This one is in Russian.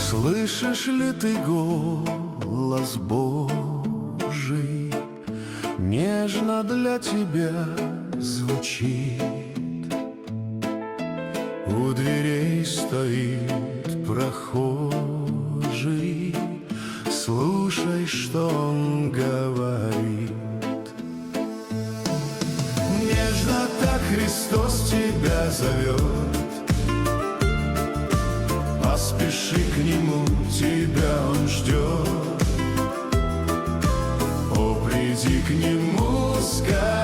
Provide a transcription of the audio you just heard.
Слышишь ли ты голос Божий? Нежно для тебя звучит. У дверей стоит прохожий, слушай, что он говорит. Нежно так Христос тебя зовет, поспеши к Нему, тебя Он ждет. О, приди к Нему скорей.